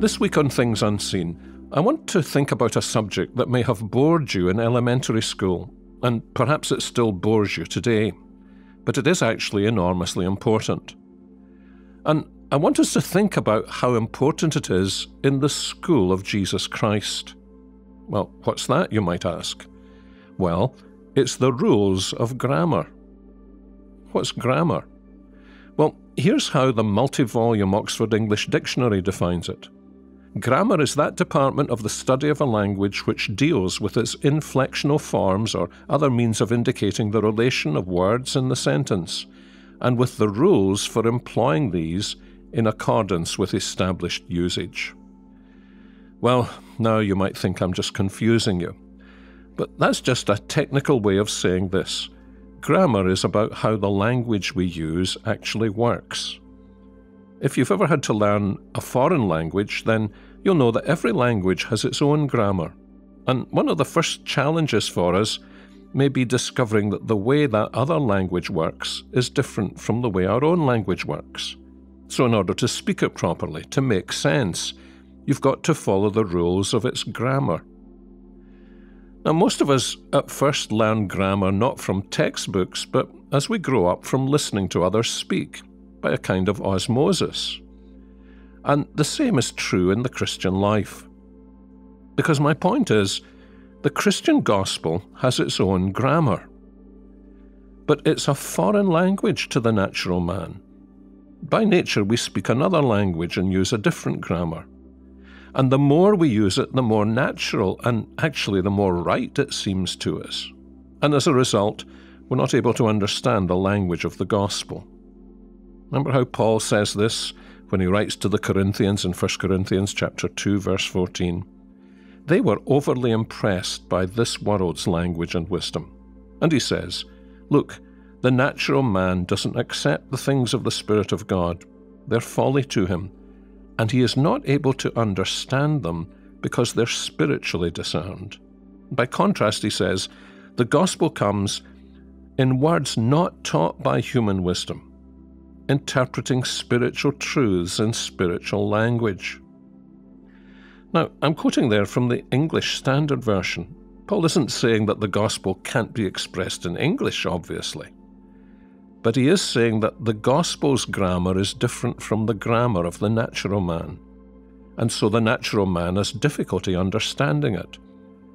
This week on Things Unseen, I want to think about a subject that may have bored you in elementary school, and perhaps it still bores you today, but it is actually enormously important. And I want us to think about how important it is in the school of Jesus Christ. Well, what's that, you might ask? Well, it's the rules of grammar. What's grammar? Well, here's how the multi-volume Oxford English Dictionary defines it. Grammar is that department of the study of a language which deals with its inflectional forms or other means of indicating the relation of words in the sentence, and with the rules for employing these in accordance with established usage. Well, now you might think I'm just confusing you, but that's just a technical way of saying this. Grammar is about how the language we use actually works. If you've ever had to learn a foreign language, then you'll know that every language has its own grammar. And one of the first challenges for us may be discovering that the way that other language works is different from the way our own language works. So in order to speak it properly, to make sense, you've got to follow the rules of its grammar. Now, most of us at first learn grammar not from textbooks, but as we grow up from listening to others speak, by a kind of osmosis. And the same is true in the Christian life. Because my point is, the Christian gospel has its own grammar. But it's a foreign language to the natural man. By nature, we speak another language and use a different grammar. And the more we use it, the more natural and actually the more right it seems to us. And as a result, we're not able to understand the language of the gospel. Remember how Paul says this when he writes to the Corinthians in 1 Corinthians chapter 2, verse 14. They were overly impressed by this world's language and wisdom. And he says, look, the natural man doesn't accept the things of the Spirit of God. They're folly to him, and he is not able to understand them because they're spiritually discerned. By contrast, he says, the gospel comes in words not taught by human wisdom, interpreting spiritual truths in spiritual language. Now, I'm quoting there from the English Standard Version. Paul isn't saying that the gospel can't be expressed in English, obviously. But he is saying that the gospel's grammar is different from the grammar of the natural man. And so the natural man has difficulty understanding it.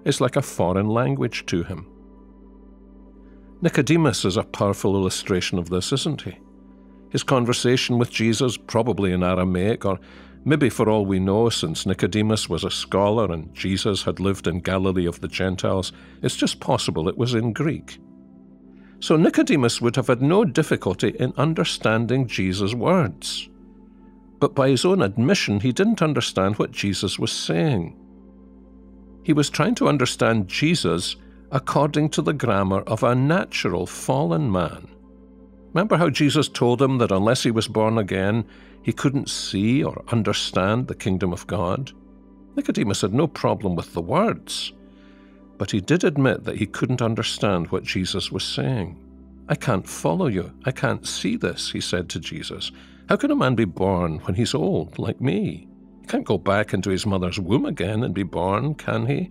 It's like a foreign language to him. Nicodemus is a powerful illustration of this, isn't he? His conversation with Jesus, probably in Aramaic, or maybe for all we know, since Nicodemus was a scholar and Jesus had lived in Galilee of the Gentiles, it's just possible it was in Greek. So Nicodemus would have had no difficulty in understanding Jesus' words. But by his own admission, he didn't understand what Jesus was saying. He was trying to understand Jesus according to the grammar of a natural fallen man. Remember how Jesus told him that unless he was born again, he couldn't see or understand the kingdom of God? Nicodemus had no problem with the words, but he did admit that he couldn't understand what Jesus was saying. I can't follow you. I can't see this, he said to Jesus. How can a man be born when he's old, like me? He can't go back into his mother's womb again and be born, can he?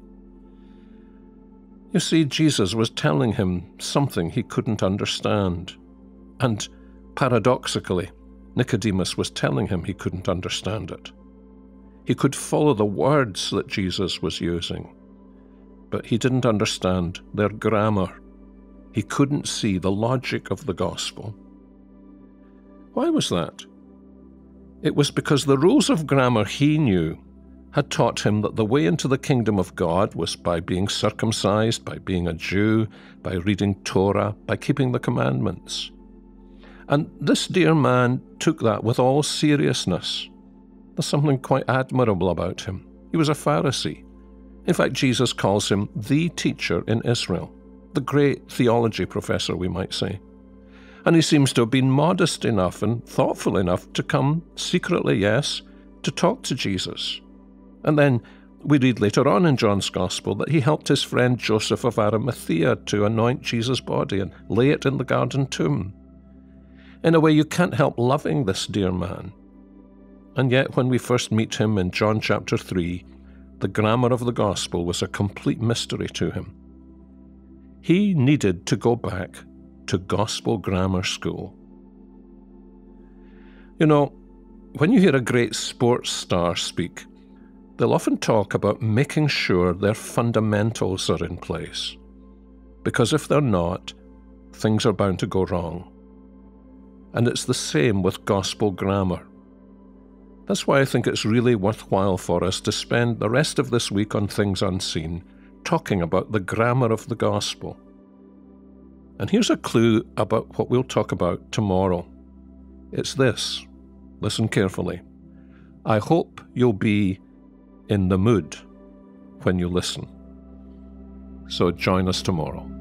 You see, Jesus was telling him something he couldn't understand. And paradoxically, Nicodemus was telling him he couldn't understand it. He could follow the words that Jesus was using, but he didn't understand their grammar. He couldn't see the logic of the gospel. Why was that? It was because the rules of grammar he knew had taught him that the way into the kingdom of God was by being circumcised, by being a Jew, by reading Torah, by keeping the commandments. And this dear man took that with all seriousness. There's something quite admirable about him. He was a Pharisee. In fact, Jesus calls him the teacher in Israel, the great theology professor, we might say. And he seems to have been modest enough and thoughtful enough to come secretly, yes, to talk to Jesus. And then we read later on in John's Gospel that he helped his friend Joseph of Arimathea to anoint Jesus' body and lay it in the garden tomb. In a way, you can't help loving this dear man. And yet when we first meet him in John chapter 3, the grammar of the gospel was a complete mystery to him. He needed to go back to gospel grammar school. You know, when you hear a great sports star speak, they'll often talk about making sure their fundamentals are in place. Because if they're not, things are bound to go wrong. And it's the same with gospel grammar. That's why I think it's really worthwhile for us to spend the rest of this week on Things Unseen talking about the grammar of the gospel. And here's a clue about what we'll talk about tomorrow. It's this. Listen carefully. I hope you'll be in the mood when you listen. So join us tomorrow.